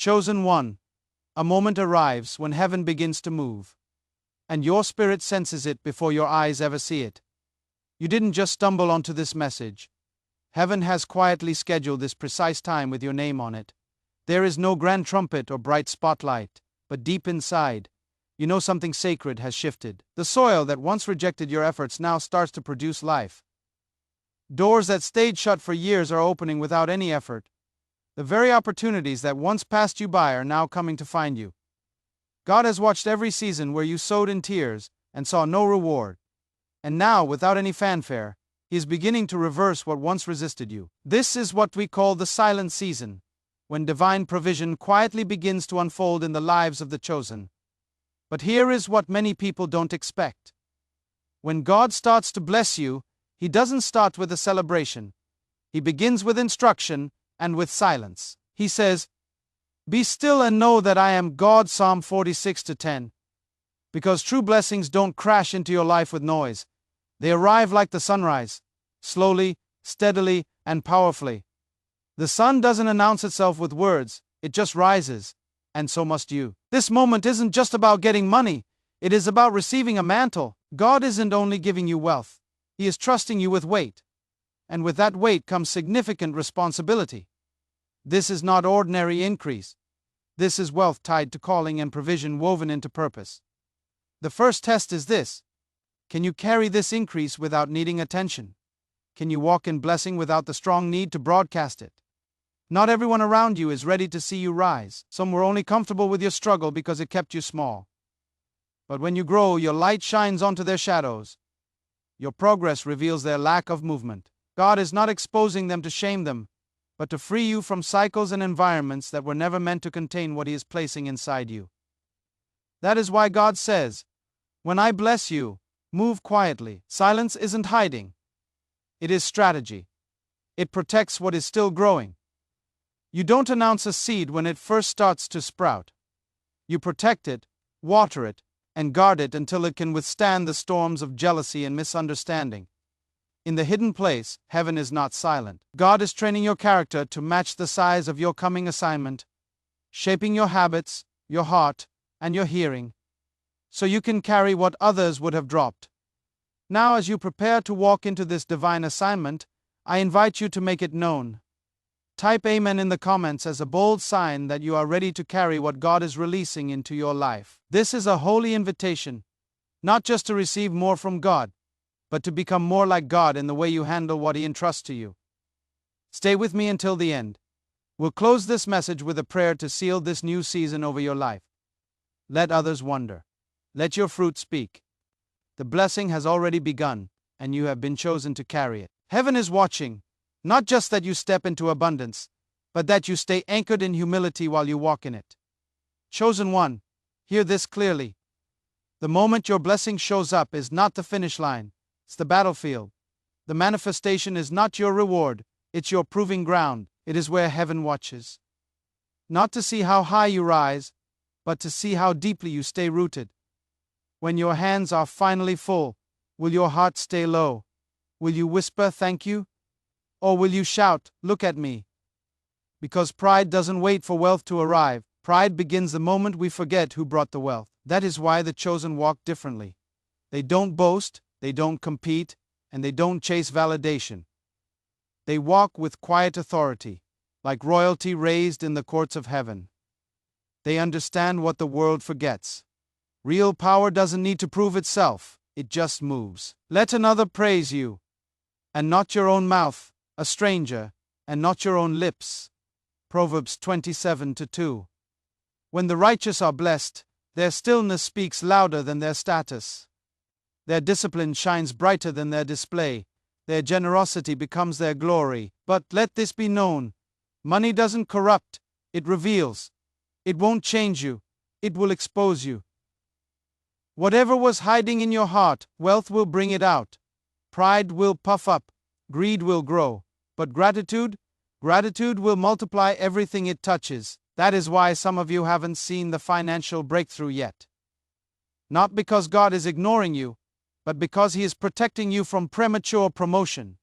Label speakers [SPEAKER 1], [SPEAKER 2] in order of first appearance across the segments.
[SPEAKER 1] Chosen one, a moment arrives when heaven begins to move, and your spirit senses it before your eyes ever see it. You didn't just stumble onto this message. Heaven has quietly scheduled this precise time with your name on it. There is no grand trumpet or bright spotlight, but deep inside, you know something sacred has shifted. The soil that once rejected your efforts now starts to produce life. Doors that stayed shut for years are opening without any effort. The very opportunities that once passed you by are now coming to find you. God has watched every season where you sowed in tears and saw no reward. And now, without any fanfare, He is beginning to reverse what once resisted you. This is what we call the silent season, when divine provision quietly begins to unfold in the lives of the chosen. But here is what many people don't expect. When God starts to bless you, He doesn't start with a celebration. He begins with instruction and with silence. He says, "Be still and know that I am God." Psalm 46:10. Because true blessings don't crash into your life with noise. They arrive like the sunrise, slowly, steadily, and powerfully. The sun doesn't announce itself with words, it just rises, and so must you. This moment isn't just about getting money, it is about receiving a mantle. God isn't only giving you wealth, He is trusting you with weight. And with that weight comes significant responsibility. This is not ordinary increase. This is wealth tied to calling and provision woven into purpose. The first test is this: can you carry this increase without needing attention? Can you walk in blessing without the strong need to broadcast it? Not everyone around you is ready to see you rise. Some were only comfortable with your struggle because it kept you small. But when you grow, your light shines onto their shadows. Your progress reveals their lack of movement. God is not exposing them to shame them, but to free you from cycles and environments that were never meant to contain what He is placing inside you. That is why God says, "When I bless you, move quietly." Silence isn't hiding. It is strategy. It protects what is still growing. You don't announce a seed when it first starts to sprout. You protect it, water it, and guard it until it can withstand the storms of jealousy and misunderstanding. In the hidden place, heaven is not silent. God is training your character to match the size of your coming assignment, shaping your habits, your heart, and your hearing, so you can carry what others would have dropped. Now, as you prepare to walk into this divine assignment, I invite you to make it known. Type Amen in the comments as a bold sign that you are ready to carry what God is releasing into your life. This is a holy invitation, not just to receive more from God, but to become more like God in the way you handle what He entrusts to you. Stay with me until the end. We'll close this message with a prayer to seal this new season over your life. Let others wonder. Let your fruit speak. The blessing has already begun, and you have been chosen to carry it. Heaven is watching, not just that you step into abundance, but that you stay anchored in humility while you walk in it. Chosen one, hear this clearly. The moment your blessing shows up is not the finish line, it's the battlefield. The manifestation is not your reward, it's your proving ground. It is where heaven watches. Not to see how high you rise, but to see how deeply you stay rooted. When your hands are finally full, will your heart stay low? Will you whisper thank you? Or will you shout, look at me? Because pride doesn't wait for wealth to arrive. Pride begins the moment we forget who brought the wealth. That is why the chosen walk differently. They don't boast, they don't compete, and they don't chase validation. They walk with quiet authority, like royalty raised in the courts of heaven. They understand what the world forgets. Real power doesn't need to prove itself, it just moves. Let another praise you, and not your own mouth, a stranger, and not your own lips. Proverbs 27:2. When the righteous are blessed, their stillness speaks louder than their status. Their discipline shines brighter than their display. Their generosity becomes their glory. But let this be known: money doesn't corrupt, it reveals. It won't change you, it will expose you. Whatever was hiding in your heart, wealth will bring it out. Pride will puff up, greed will grow. But gratitude will multiply everything it touches. That is why some of you haven't seen the financial breakthrough yet. Not because God is ignoring you, but because He is protecting you from premature promotion.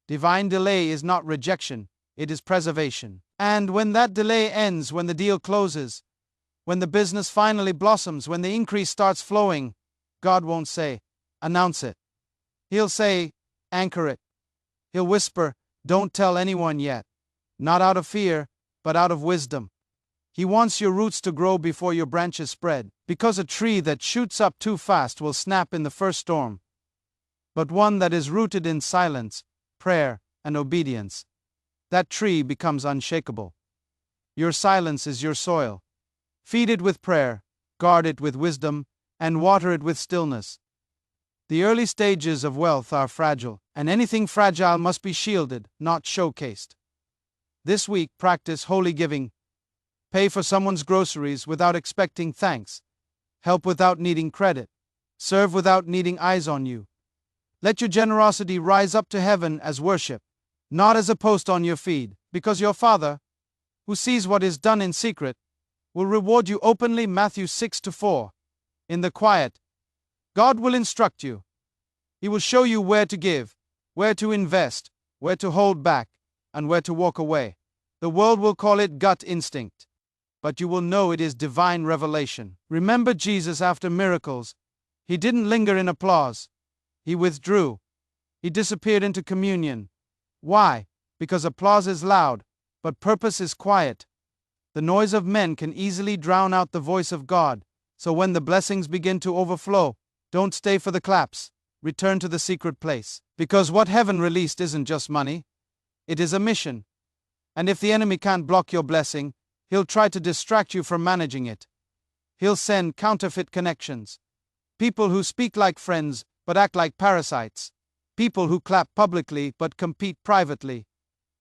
[SPEAKER 1] Divine delay is not rejection, it is preservation. And when that delay ends, when the deal closes, when the business finally blossoms, when the increase starts flowing, God won't say, announce it. He'll say, anchor it. He'll whisper, don't tell anyone yet. Not out of fear, but out of wisdom. He wants your roots to grow before your branches spread, because a tree that shoots up too fast will snap in the first storm. But one that is rooted in silence, prayer, and obedience, that tree becomes unshakable. Your silence is your soil. Feed it with prayer, guard it with wisdom, and water it with stillness. The early stages of wealth are fragile, and anything fragile must be shielded, not showcased. This week, practice holy giving. Pay for someone's groceries without expecting thanks. Help without needing credit. Serve without needing eyes on you. Let your generosity rise up to heaven as worship, not as a post on your feed, because your Father, who sees what is done in secret, will reward you openly. Matthew 6-4. In the quiet, God will instruct you. He will show you where to give, where to invest, where to hold back, and where to walk away. The world will call it gut instinct, but you will know it is divine revelation. Remember Jesus after miracles. He didn't linger in applause. He withdrew. He disappeared into communion. Why? Because applause is loud, but purpose is quiet. The noise of men can easily drown out the voice of God. So when the blessings begin to overflow, don't stay for the claps. Return to the secret place. Because what heaven released isn't just money. It is a mission. And if the enemy can't block your blessing, he'll try to distract you from managing it. He'll send counterfeit connections. People who speak like friends, but act like parasites. People who clap publicly, but compete privately.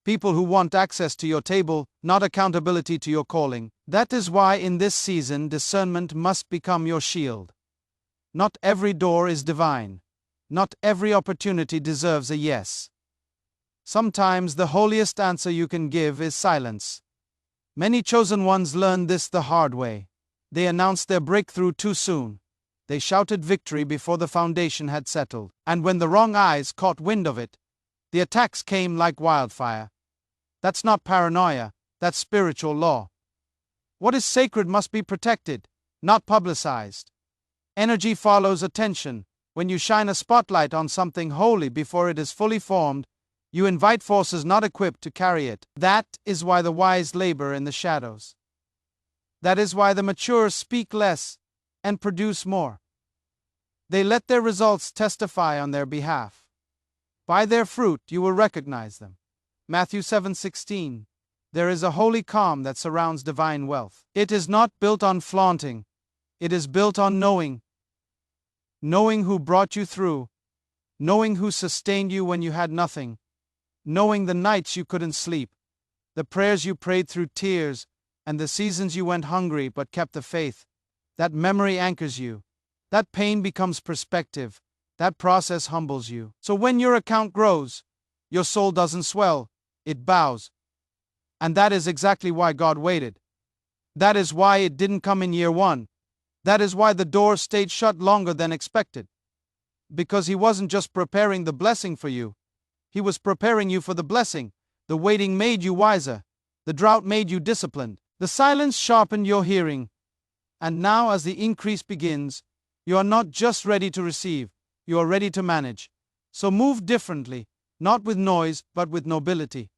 [SPEAKER 1] People who want access to your table, not accountability to your calling. That is why in this season discernment must become your shield. Not every door is divine. Not every opportunity deserves a yes. Sometimes the holiest answer you can give is silence. Many chosen ones learned this the hard way. They announced their breakthrough too soon. They shouted victory before the foundation had settled. And when the wrong eyes caught wind of it, the attacks came like wildfire. That's not paranoia, that's spiritual law. What is sacred must be protected, not publicized. Energy follows attention. When you shine a spotlight on something holy before it is fully formed, you invite forces not equipped to carry it. That is why the wise labor in the shadows. That is why the mature speak less and produce more. They let their results testify on their behalf. By their fruit you will recognize them. Matthew 7:16. There is a holy calm that surrounds divine wealth. It is not built on flaunting. It is built on knowing. Knowing who brought you through. Knowing who sustained you when you had nothing. Knowing the nights you couldn't sleep. The prayers you prayed through tears, and the seasons you went hungry but kept the faith. That memory anchors you. That pain becomes perspective. That process humbles you. So when your account grows, your soul doesn't swell, it bows. And that is exactly why God waited. That is why it didn't come in year one. That is why the door stayed shut longer than expected. Because He wasn't just preparing the blessing for you. He was preparing you for the blessing. The waiting made you wiser. The drought made you disciplined. The silence sharpened your hearing. And now as the increase begins, you are not just ready to receive, you are ready to manage. So move differently, not with noise, but with nobility.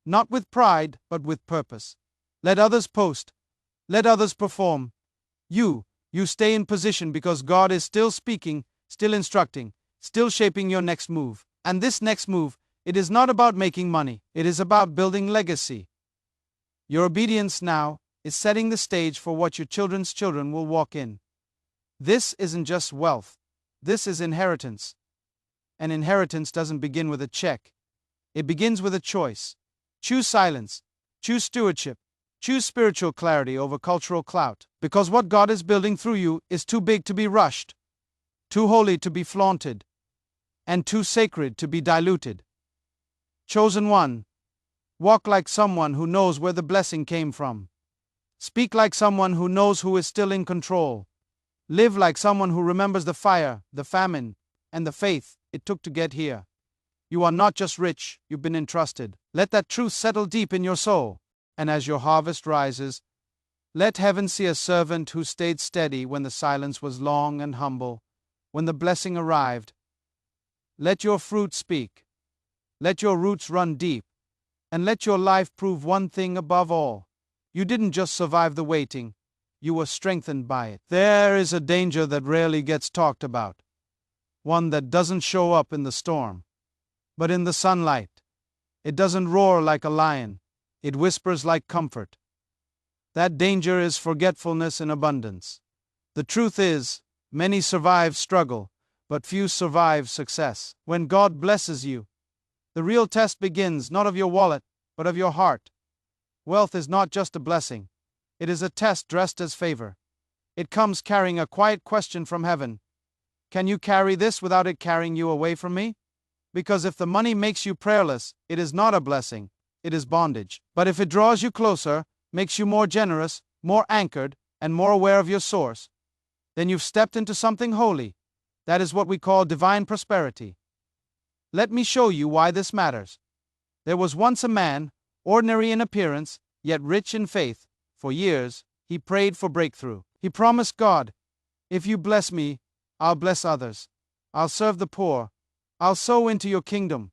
[SPEAKER 1] Not with pride, but with purpose. Let others post. Let others perform. You stay in position because God is still speaking, still instructing, still shaping your next move. And this next move, it is not about making money, it is about building legacy. Your obedience now is setting the stage for what your children's children will walk in. This isn't just wealth, this is inheritance. An inheritance doesn't begin with a check. It begins with a choice. Choose silence. Choose stewardship. Choose spiritual clarity over cultural clout. Because what God is building through you is too big to be rushed, too holy to be flaunted, and too sacred to be diluted. Chosen one, walk like someone who knows where the blessing came from. Speak like someone who knows who is still in control. Live like someone who remembers the fire, the famine, and the faith it took to get here. You are not just rich, you've been entrusted. Let that truth settle deep in your soul. And as your harvest rises, let heaven see a servant who stayed steady when the silence was long and humble, when the blessing arrived. Let your fruit speak. Let your roots run deep. And let your life prove one thing above all. You didn't just survive the waiting, you were strengthened by it. There is a danger that rarely gets talked about. One that doesn't show up in the storm, but in the sunlight. It doesn't roar like a lion. It whispers like comfort. That danger is forgetfulness in abundance. The truth is, many survive struggle, but few survive success. When God blesses you, the real test begins not of your wallet, but of your heart. Wealth is not just a blessing. It is a test dressed as favor. It comes carrying a quiet question from heaven. Can you carry this without it carrying you away from me? Because if the money makes you prayerless, it is not a blessing, it is bondage. But if it draws you closer, makes you more generous, more anchored, and more aware of your source, then you've stepped into something holy. That is what we call divine prosperity. Let me show you why this matters. There was once a man, ordinary in appearance, yet rich in faith. For years, he prayed for breakthrough. He promised God, if you bless me, I'll bless others. I'll serve the poor. I'll sow into your kingdom.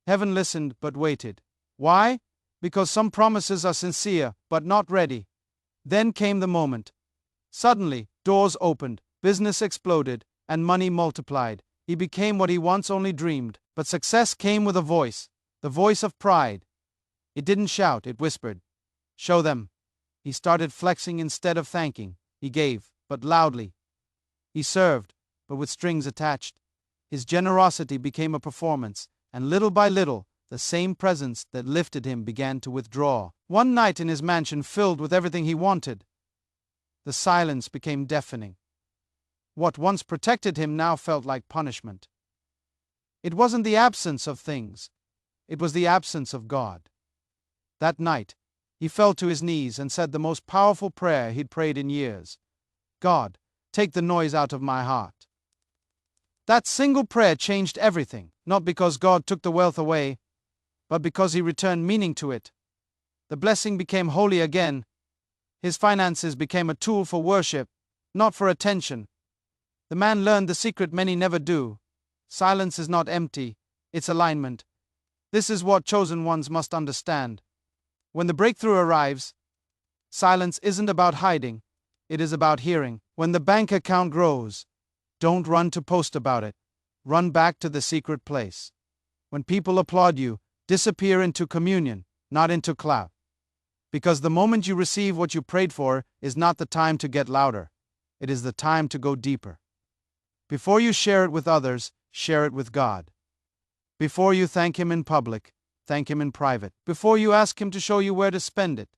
[SPEAKER 1] Heaven listened but waited. Why? Because some promises are sincere but not ready. Then came the moment. Suddenly, doors opened, business exploded, and money multiplied. He became what he once only dreamed. But success came with a voice, the voice of pride. It didn't shout, it whispered. Show them. He started flexing instead of thanking. He gave, but loudly. He served, but with strings attached. His generosity became a performance, and little by little, the same presence that lifted him began to withdraw. One night in his mansion filled with everything he wanted, the silence became deafening. What once protected him now felt like punishment. It wasn't the absence of things, it was the absence of God. That night, he fell to his knees and said the most powerful prayer he'd prayed in years. God, take the noise out of my heart. That single prayer changed everything, not because God took the wealth away, but because he returned meaning to it. The blessing became holy again. His finances became a tool for worship, not for attention. The man learned the secret many never do. Silence is not empty, it's alignment. This is what chosen ones must understand. When the breakthrough arrives, silence isn't about hiding, it is about hearing. When the bank account grows, don't run to post about it. Run back to the secret place. When people applaud you, disappear into communion, not into clout. Because the moment you receive what you prayed for is not the time to get louder. It is the time to go deeper. Before you share it with others, share it with God. Before you thank Him in public, thank Him in private. Before you ask Him to show you where to spend it,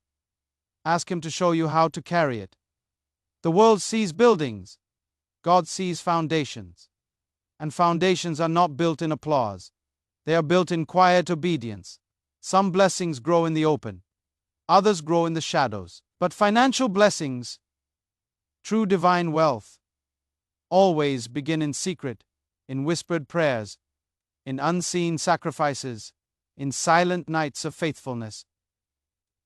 [SPEAKER 1] ask Him to show you how to carry it. The world sees buildings. God sees foundations. And foundations are not built in applause. They are built in quiet obedience. Some blessings grow in the open. Others grow in the shadows. But financial blessings, true divine wealth, always begin in secret, in whispered prayers, in unseen sacrifices, in silent nights of faithfulness.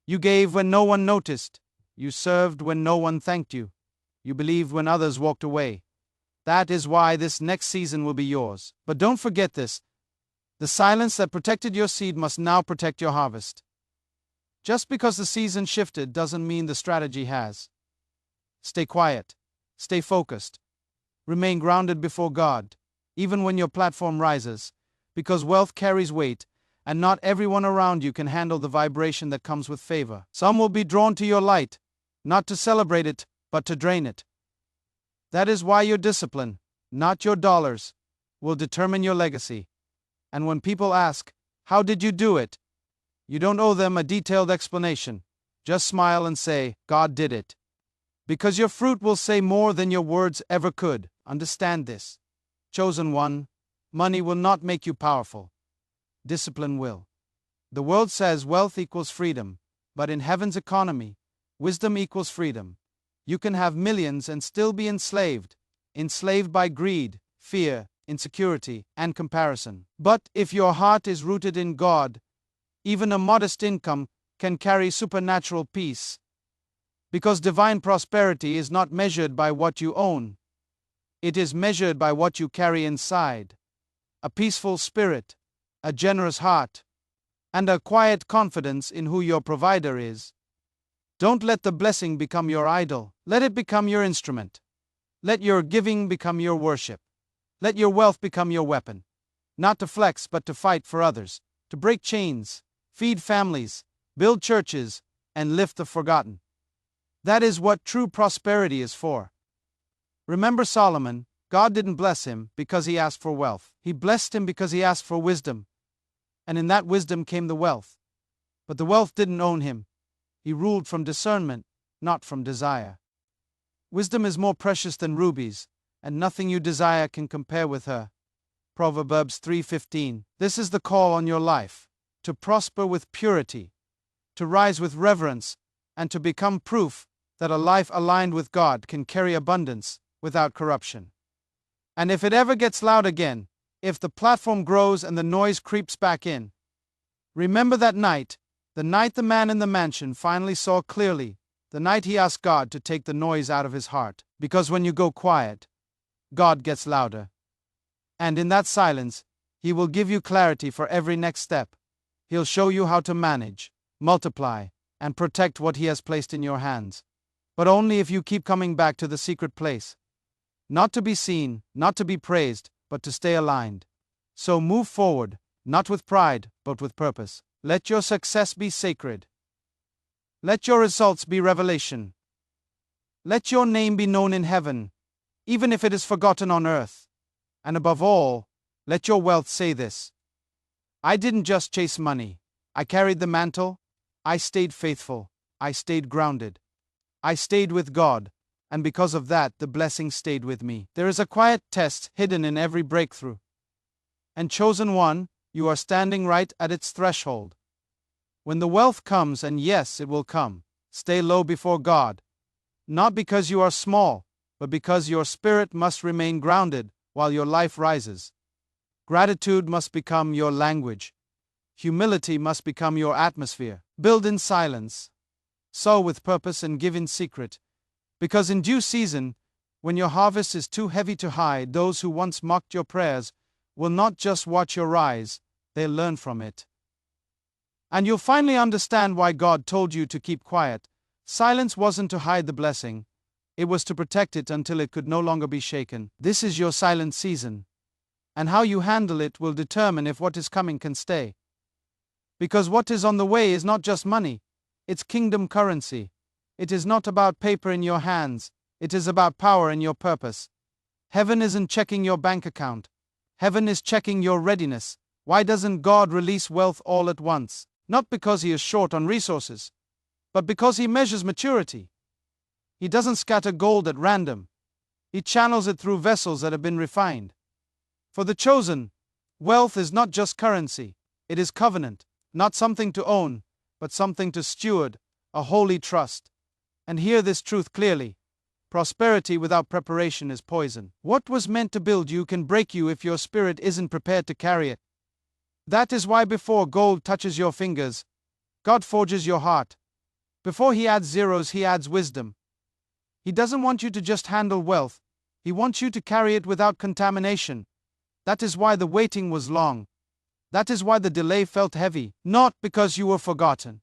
[SPEAKER 1] You gave when no one noticed. You served when no one thanked you. You believed when others walked away. That is why this next season will be yours. But don't forget this. The silence that protected your seed must now protect your harvest. Just because the season shifted doesn't mean the strategy has. Stay quiet. Stay focused. Remain grounded before God, even when your platform rises, because wealth carries weight, and not everyone around you can handle the vibration that comes with favor. Some will be drawn to your light, not to celebrate it, but to drain it. That is why your discipline, not your dollars, will determine your legacy. And when people ask, how did you do it? You don't owe them a detailed explanation. Just smile and say, God did it. Because your fruit will say more than your words ever could. Understand this. Chosen one, money will not make you powerful. Discipline will. The world says wealth equals freedom, but in heaven's economy, wisdom equals freedom. You can have millions and still be enslaved by greed, fear, insecurity, and comparison. But if your heart is rooted in God, even a modest income can carry supernatural peace. Because divine prosperity is not measured by what you own. It is measured by what you carry inside. A peaceful spirit, a generous heart, and a quiet confidence in who your provider is. Don't let the blessing become your idol. Let it become your instrument. Let your giving become your worship. Let your wealth become your weapon. Not to flex, but to fight for others, to break chains, feed families, build churches, and lift the forgotten. That is what true prosperity is for. Remember Solomon, God didn't bless him because he asked for wealth. He blessed him because he asked for wisdom. And in that wisdom came the wealth. But the wealth didn't own him. He ruled from discernment, not from desire. Wisdom is more precious than rubies, and nothing you desire can compare with her. Proverbs 3:15. This is the call on your life, to prosper with purity, to rise with reverence, and to become proof that a life aligned with God can carry abundance without corruption. And if it ever gets loud again, if the platform grows and the noise creeps back in, remember that night, the night the man in the mansion finally saw clearly, the night he asked God to take the noise out of his heart. Because when you go quiet, God gets louder. And in that silence, He will give you clarity for every next step. He'll show you how to manage, multiply, and protect what He has placed in your hands. But only if you keep coming back to the secret place. Not to be seen, not to be praised, but to stay aligned. So move forward, not with pride, but with purpose. Let your success be sacred. Let your results be revelation. Let your name be known in heaven, even if it is forgotten on earth. And above all, let your wealth say this: I didn't just chase money. I carried the mantle. I stayed faithful. I stayed grounded. I stayed with God, and because of that, the blessing stayed with me. There is a quiet test hidden in every breakthrough. And chosen one, you are standing right at its threshold. When the wealth comes, and yes, it will come, stay low before God. Not because you are small, but because your spirit must remain grounded while your life rises. Gratitude must become your language. Humility must become your atmosphere. Build in silence. Sow with purpose and give in secret. Because in due season, when your harvest is too heavy to hide, those who once mocked your prayers will not just watch your rise, they'll learn from it. And you'll finally understand why God told you to keep quiet. Silence wasn't to hide the blessing. It was to protect it until it could no longer be shaken. This is your silent season. And how you handle it will determine if what is coming can stay. Because what is on the way is not just money. It's kingdom currency. It is not about paper in your hands. It is about power in your purpose. Heaven isn't checking your bank account. Heaven is checking your readiness. Why doesn't God release wealth all at once? Not because He is short on resources, but because He measures maturity. He doesn't scatter gold at random. He channels it through vessels that have been refined. For the chosen, wealth is not just currency. It is covenant, not something to own, but something to steward, a holy trust. And hear this truth clearly: prosperity without preparation is poison. What was meant to build you can break you if your spirit isn't prepared to carry it. That is why before gold touches your fingers, God forges your heart. Before He adds zeros, He adds wisdom. He doesn't want you to just handle wealth. He wants you to carry it without contamination. That is why the waiting was long. That is why the delay felt heavy, not because you were forgotten,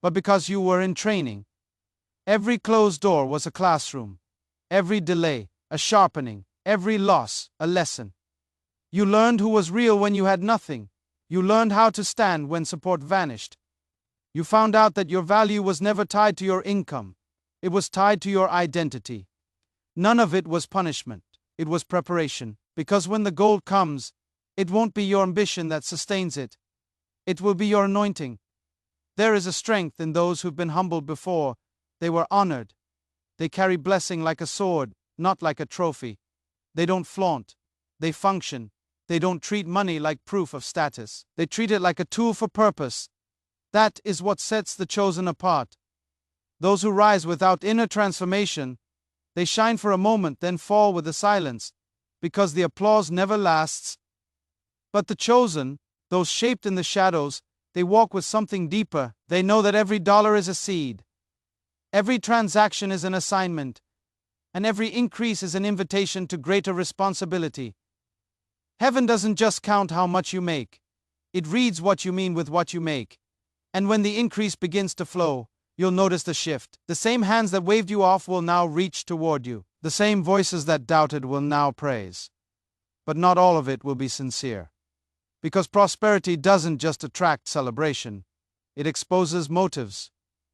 [SPEAKER 1] but because you were in training. Every closed door was a classroom. Every delay, a sharpening. Every loss, a lesson. You learned who was real when you had nothing. You learned how to stand when support vanished. You found out that your value was never tied to your income. It was tied to your identity. None of it was punishment. It was preparation. Because when the gold comes, it won't be your ambition that sustains it. It will be your anointing. There is a strength in those who've been humbled before. They were honored. They carry blessing like a sword, not like a trophy. They don't flaunt. They function. They don't treat money like proof of status. They treat it like a tool for purpose. That is what sets the chosen apart. Those who rise without inner transformation, they shine for a moment, then fall with the silence, because the applause never lasts. But the chosen, those shaped in the shadows, They walk with something deeper. They know that every dollar is a seed. Every transaction is an assignment. And every increase is an invitation to greater responsibility. Heaven doesn't just count how much you make. It reads what you mean with what you make. And when the increase begins to flow, you'll notice the shift. The same hands that waved you off will now reach toward you. The same voices that doubted will now praise. But not all of it will be sincere. Because prosperity doesn't just attract celebration, it exposes motives.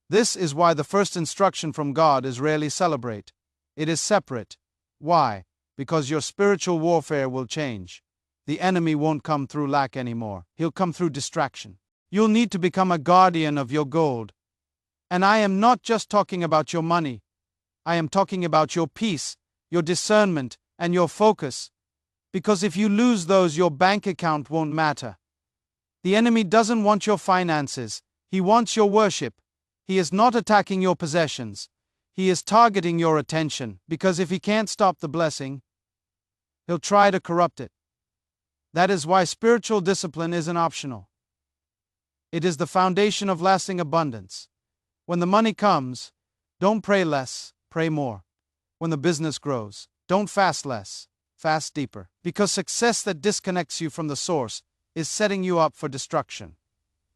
[SPEAKER 1] This is why the first instruction from God is rarely celebrate. It is separate. Why? Because your spiritual warfare will change. The enemy won't come through lack anymore. He'll come through distraction. You'll need to become a guardian of your gold. And I am not just talking about your money. I am talking about your peace, your discernment, and your focus. Because if you lose those, your bank account won't matter. The enemy doesn't want your finances. He wants your worship. He is not attacking your possessions. He is targeting your attention, because if he can't stop the blessing, he'll try to corrupt it. That is why spiritual discipline isn't optional. It is the foundation of lasting abundance. When the money comes, don't pray less, pray more. When the business grows, don't fast less, fast deeper. Because success that disconnects you from the source is setting you up for destruction.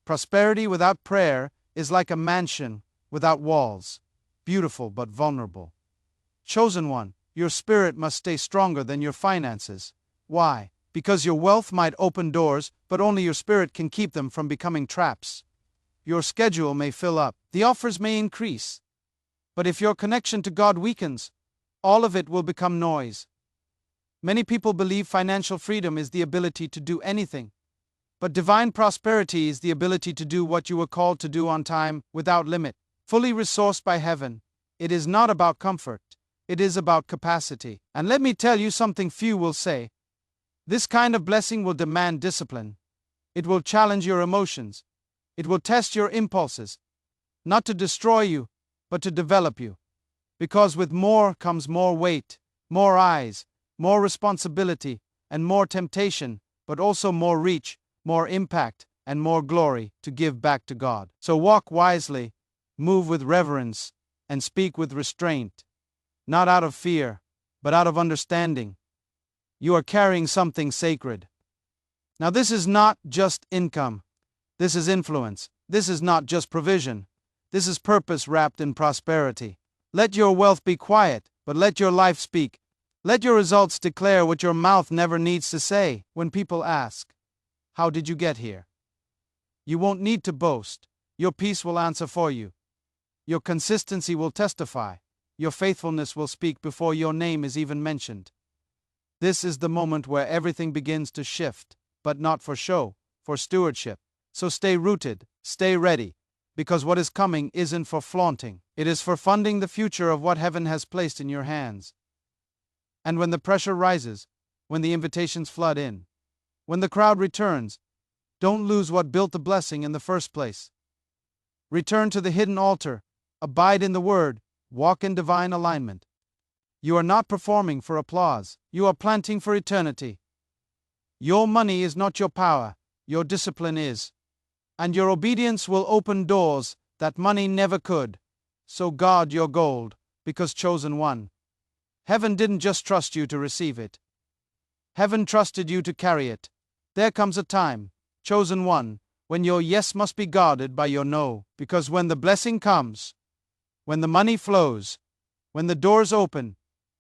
[SPEAKER 1] Prosperity without prayer is like a mansion without walls, beautiful but vulnerable. Chosen one, your spirit must stay stronger than your finances. Why? Because your wealth might open doors, but only your spirit can keep them from becoming traps. Your schedule may fill up, the offers may increase. But if your connection to God weakens, all of it will become noise. Many people believe financial freedom is the ability to do anything. But divine prosperity is the ability to do what you were called to do on time, without limit, fully resourced by heaven. It is not about comfort. It is about capacity. And let me tell you something few will say. This kind of blessing will demand discipline. It will challenge your emotions. It will test your impulses. Not to destroy you, but to develop you. Because with more comes more weight, more eyes, more responsibility, and more temptation, but also more reach, more impact, and more glory to give back to God. So walk wisely, move with reverence, and speak with restraint. Not out of fear, but out of understanding. You are carrying something sacred. Now this is not just income. This is influence. This is not just provision. This is purpose wrapped in prosperity. Let your wealth be quiet, but let your life speak. Let your results declare what your mouth never needs to say. When people ask, "How did you get here?" You won't need to boast. Your peace will answer for you. Your consistency will testify. Your faithfulness will speak before your name is even mentioned. This is the moment where everything begins to shift, but not for show, for stewardship. So stay rooted, stay ready, because what is coming isn't for flaunting. It is for funding the future of what heaven has placed in your hands. And when the pressure rises, when the invitations flood in, when the crowd returns, don't lose what built the blessing in the first place. Return to the hidden altar, abide in the word, walk in divine alignment. You are not performing for applause. You are planting for eternity. Your money is not your power. Your discipline is. And your obedience will open doors that money never could. So guard your gold, because chosen one. Heaven didn't just trust you to receive it. Heaven trusted you to carry it. There comes a time, chosen one, when your yes must be guarded by your no. Because when the blessing comes, when the money flows, when the doors open,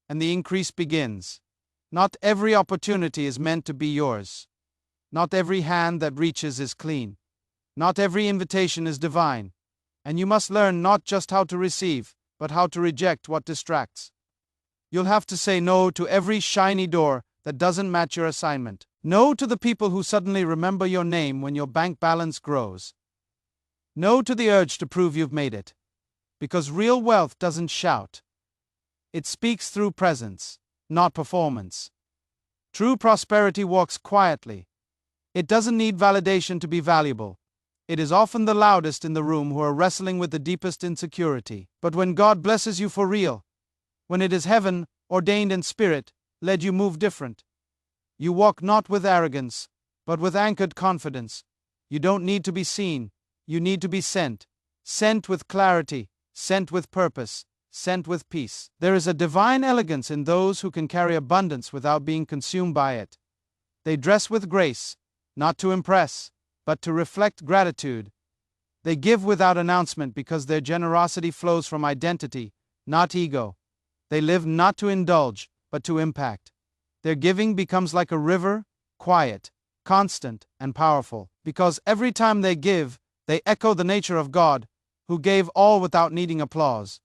[SPEAKER 1] and the increase begins, not every opportunity is meant to be yours. Not every hand that reaches is clean. Not every invitation is divine. And you must learn not just how to receive, but how to reject what distracts. You'll have to say no to every shiny door that doesn't match your assignment. No to the people who suddenly remember your name when your bank balance grows. No to the urge to prove you've made it. Because real wealth doesn't shout. It speaks through presence, not performance. True prosperity walks quietly. It doesn't need validation to be valuable. It is often the loudest in the room who are wrestling with the deepest insecurity. But when God blesses you for real, when it is heaven, ordained in spirit, led, you move different. You walk not with arrogance, but with anchored confidence. You don't need to be seen. You need to be sent. Sent with clarity, sent with purpose, sent with peace. There is a divine elegance in those who can carry abundance without being consumed by it. They dress with grace, not to impress, but to reflect gratitude. They give without announcement because their generosity flows from identity, not ego. They live not to indulge, but to impact. Their giving becomes like a river, quiet, constant, and powerful, because every time they give, they echo the nature of God, who gave all without needing applause.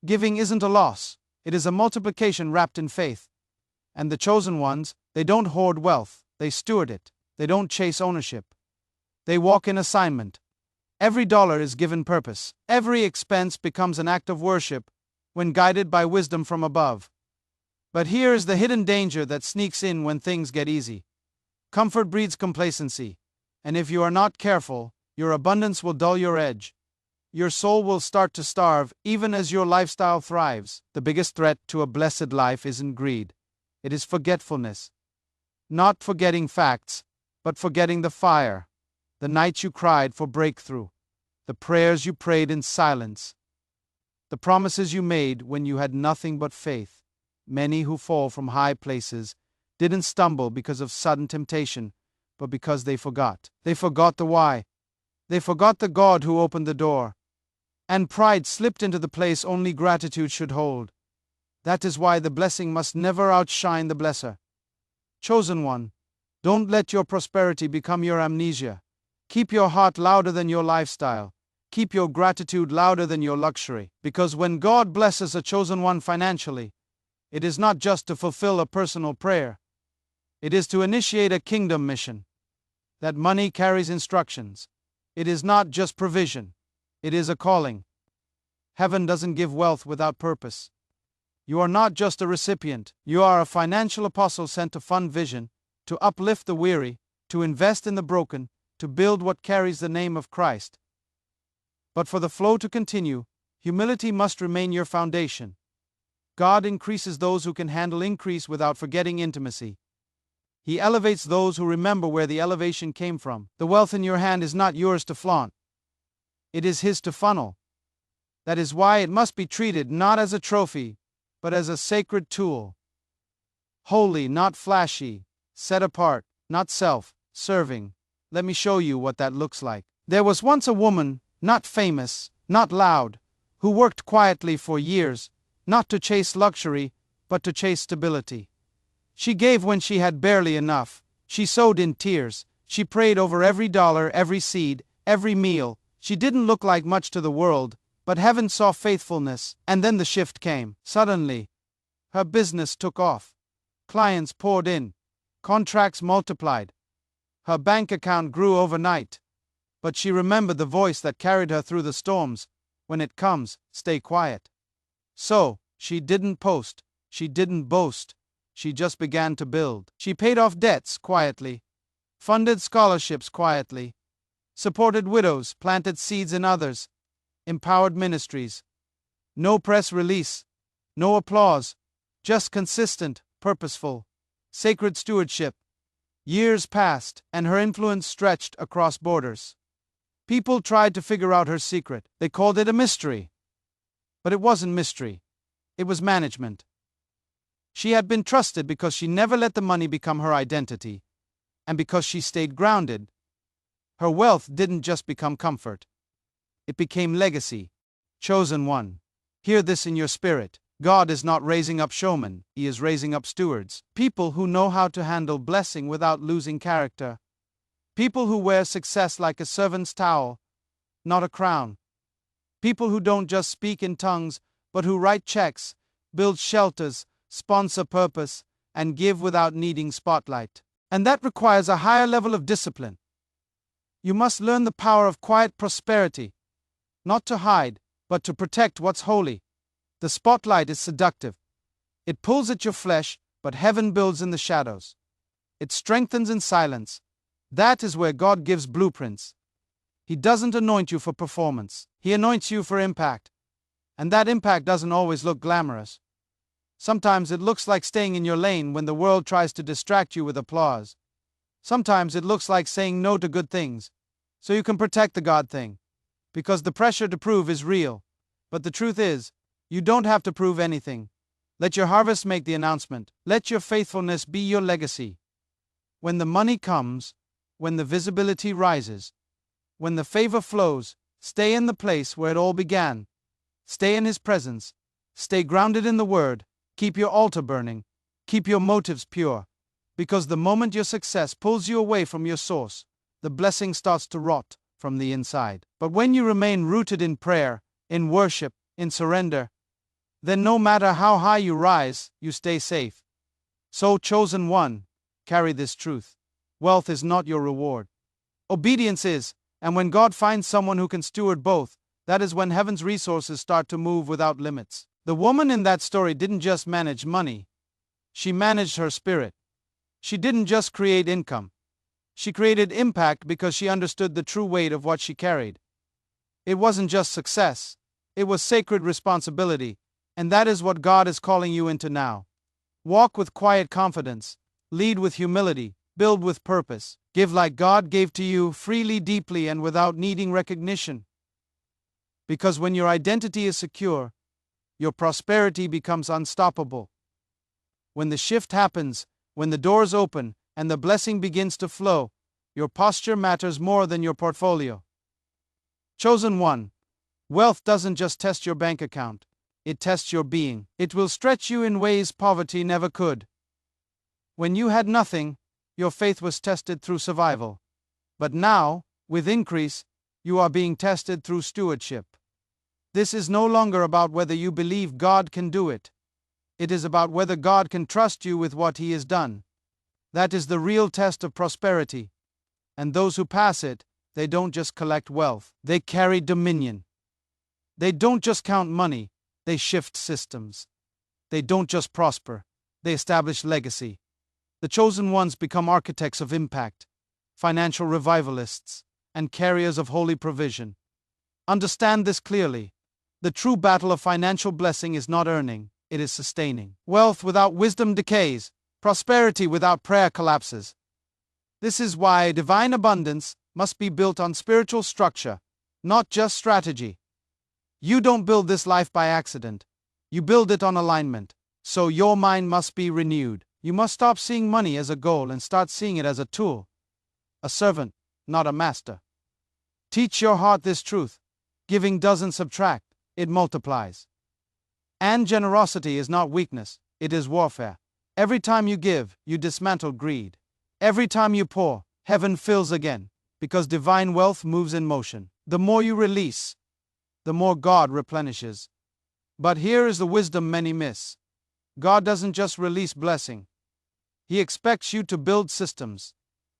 [SPEAKER 1] Giving isn't a loss, it is a multiplication wrapped in faith. And the chosen ones, they don't hoard wealth, they steward it. They don't chase ownership. They walk in assignment. Every dollar is given purpose. Every expense becomes an act of worship when guided by wisdom from above. But here is the hidden danger that sneaks in when things get easy. Comfort breeds complacency, and if you are not careful, your abundance will dull your edge. Your soul will start to starve even as your lifestyle thrives. The biggest threat to a blessed life isn't greed. It is forgetfulness. Not forgetting facts, but forgetting the fire. The nights you cried for breakthrough. The prayers you prayed in silence. The promises you made when you had nothing but faith. Many who fall from high places didn't stumble because of sudden temptation, but because they forgot. They forgot the why. They forgot the God who opened the door. And pride slipped into the place only gratitude should hold. That is why the blessing must never outshine the blesser. Chosen one, don't let your prosperity become your amnesia. Keep your heart louder than your lifestyle. Keep your gratitude louder than your luxury. Because when God blesses a chosen one financially, it is not just to fulfill a personal prayer. It is to initiate a kingdom mission. That money carries instructions. It is not just provision. It is a calling. Heaven doesn't give wealth without purpose. You are not just a recipient. You are a financial apostle sent to fund vision, to uplift the weary, to invest in the broken, to build what carries the name of Christ. But for the flow to continue, humility must remain your foundation. God increases those who can handle increase without forgetting intimacy. He elevates those who remember where the elevation came from. The wealth in your hand is not yours to flaunt. It is His to funnel. That is why it must be treated not as a trophy, but as a sacred tool. Holy, not flashy. Set apart, not self-serving. Let me show you what that looks like. There was once a woman, not famous, not loud, who worked quietly for years, not to chase luxury, but to chase stability. She gave when she had barely enough. She sowed in tears. She prayed over every dollar, every seed, every meal. She didn't look like much to the world, but heaven saw faithfulness, and then the shift came. Suddenly, her business took off. Clients poured in. Contracts multiplied. Her bank account grew overnight. But she remembered the voice that carried her through the storms. When it comes, stay quiet. So, she didn't post. She didn't boast. She just began to build. She paid off debts quietly, funded scholarships quietly, supported widows, planted seeds in others, empowered ministries. No press release, no applause, just consistent, purposeful, sacred stewardship. Years passed, and her influence stretched across borders. People tried to figure out her secret. They called it a mystery. But it wasn't mystery. It was management. She had been trusted because she never let the money become her identity, and because she stayed grounded. Her wealth didn't just become comfort. It became legacy. Chosen one. Hear this in your spirit. God is not raising up showmen, He is raising up stewards. People who know how to handle blessing without losing character. People who wear success like a servant's towel, not a crown. People who don't just speak in tongues, but who write checks, build shelters, sponsor purpose, and give without needing spotlight. And that requires a higher level of discipline. You must learn the power of quiet prosperity, not to hide, but to protect what's holy. The spotlight is seductive. It pulls at your flesh, but heaven builds in the shadows. It strengthens in silence. That is where God gives blueprints. He doesn't anoint you for performance. He anoints you for impact. And that impact doesn't always look glamorous. Sometimes it looks like staying in your lane when the world tries to distract you with applause. Sometimes it looks like saying no to good things, so you can protect the God thing. Because the pressure to prove is real. But the truth is, you don't have to prove anything. Let your harvest make the announcement. Let your faithfulness be your legacy. When the money comes, when the visibility rises, when the favor flows, stay in the place where it all began. Stay in His presence. Stay grounded in the Word. Keep your altar burning. Keep your motives pure. Because the moment your success pulls you away from your source, the blessing starts to rot from the inside. But when you remain rooted in prayer, in worship, in surrender, then no matter how high you rise, you stay safe. So, chosen one, carry this truth. Wealth is not your reward. Obedience is, and when God finds someone who can steward both, that is when heaven's resources start to move without limits. The woman in that story didn't just manage money, she managed her spirit. She didn't just create income. She created impact because she understood the true weight of what she carried. It wasn't just success, it was sacred responsibility, and that is what God is calling you into now. Walk with quiet confidence, lead with humility, build with purpose, give like God gave to you, freely, deeply, and without needing recognition. Because when your identity is secure, your prosperity becomes unstoppable. When the shift happens, when the doors open, and the blessing begins to flow, your posture matters more than your portfolio. Chosen one, wealth doesn't just test your bank account, it tests your being. It will stretch you in ways poverty never could. When you had nothing, your faith was tested through survival. But now, with increase, you are being tested through stewardship. This is no longer about whether you believe God can do it. It is about whether God can trust you with what He has done. That is the real test of prosperity. And those who pass it, they don't just collect wealth, they carry dominion. They don't just count money, they shift systems. They don't just prosper, they establish legacy. The chosen ones become architects of impact, financial revivalists, and carriers of holy provision. Understand this clearly. The true battle of financial blessing is not earning, it is sustaining. Wealth without wisdom decays. Prosperity without prayer collapses. This is why divine abundance must be built on spiritual structure, not just strategy. You don't build this life by accident. You build it on alignment. So your mind must be renewed. You must stop seeing money as a goal and start seeing it as a tool. A servant, not a master. Teach your heart this truth. Giving doesn't subtract, it multiplies. And generosity is not weakness, it is warfare. Every time you give, you dismantle greed. Every time you pour, heaven fills again, because divine wealth moves in motion. The more you release, the more God replenishes. But here is the wisdom many miss. God doesn't just release blessing. He expects you to build systems.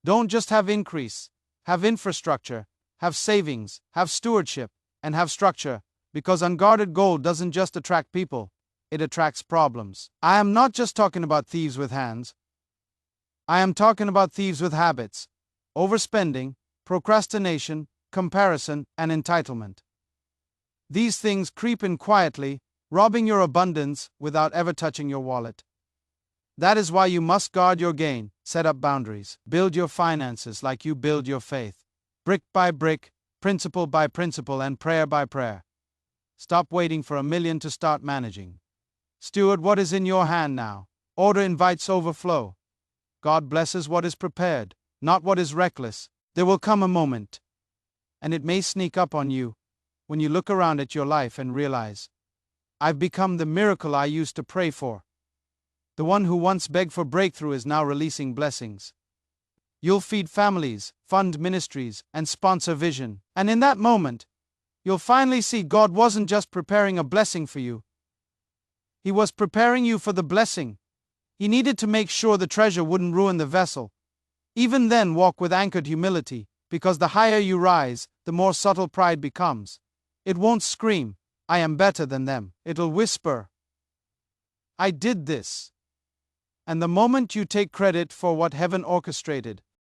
[SPEAKER 1] Don't just have increase, have infrastructure, have savings, have stewardship, and have structure, because unguarded gold doesn't just attract people. It attracts problems. I am not just talking about thieves with hands. I am talking about thieves with habits, overspending, procrastination, comparison, and entitlement. These things creep in quietly, robbing your abundance without ever touching your wallet. That is why you must guard your gain, set up boundaries, build your finances like you build your faith. Brick by brick, principle by principle, and prayer by prayer. Stop waiting for $1 million to start managing. Steward what is in your hand now. Order invites overflow. God blesses what is prepared, not what is reckless. There will come a moment, and it may sneak up on you, when you look around at your life and realize, I've become the miracle I used to pray for. The one who once begged for breakthrough is now releasing blessings. You'll feed families, fund ministries, and sponsor vision. And in that moment, you'll finally see God wasn't just preparing a blessing for you. He was preparing you for the blessing. He needed to make sure the treasure wouldn't ruin the vessel. Even then, walk with anchored humility, because the higher you rise, the more subtle pride becomes. It won't scream, I am better than them. It'll whisper, I did this. And the moment you take credit for what heaven orchestrated,